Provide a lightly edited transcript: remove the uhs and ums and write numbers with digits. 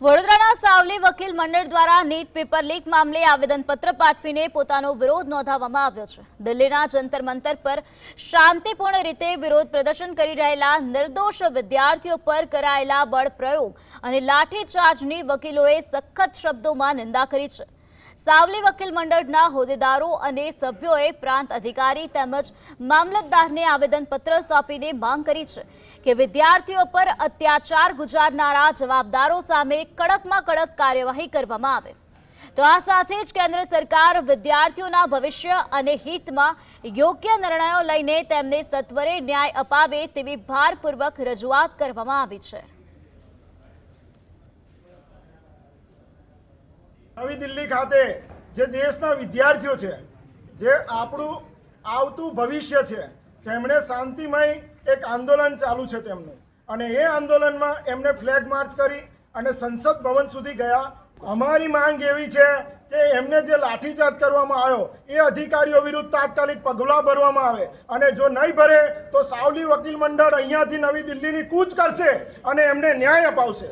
વડોદરાના સાવલી વકીલ મંડળ દ્વારા નીટ પેપર લીક મામલે આવેદનપત્ર પાઠવીને પોતાનો વિરોધ નોંધાવવામાં આવ્યો છે। દિલ્હીના જંતર મંતર પર શાંતિપૂર્ણ રીતે વિરોધ પ્રદર્શન કરી રહેલા નિર્દોષ વિદ્યાર્થીઓ પર કરાયેલા બળ પ્રયોગ અને લાઠીચાર્જની વકીલોએ સખત શબ્દોમાં નિંદા કરી છે। સાવલી વકીલ મંડળના હોદ્દેદારો અને સભ્યોએ પ્રાંત અધિકારી તેમજ મામલતદારને આવેદનપત્ર સોંપીને માંગ કરી છે કે વિદ્યાર્થીઓ પર અત્યાચાર ગુજારનારા જવાબદારો સામે કડકમાં કડક કાર્યવાહી કરવામાં આવે। તો આ સાથે જ કેન્દ્ર સરકાર વિદ્યાર્થીઓના ભવિષ્ય અને હિતમાં યોગ્ય નિર્ણયો લઈને તેમને સત્વરે ન્યાય અપાવે તેવી ભારપૂર્વક રજૂઆત કરવામાં આવી છે। નવી દિલ્હી ખાતે જે દેશના વિદ્યાર્થીઓ છે, જે આપણું આવતું ભવિષ્ય છે, તેમણે શાંતિમય એક આંદોલન ચાલુ છે તેમનું, અને એ આંદોલનમાં એમને ફ્લેગ માર્ચ કરી અને સંસદ ભવન સુધી ગયા। અમારી માંગ એવી છે કે એમને જે લાઠીચાર્જ કરવામાં આવ્યો એ અધિકારીઓ વિરુદ્ધ તાત્કાલિક પગલાં ભરવામાં આવે, અને જો નહીં ભરે તો સાવલી વકીલ મંડળ અહીંયાથી નવી દિલ્હીની કૂચ કરશે અને એમને ન્યાય અપાવશે।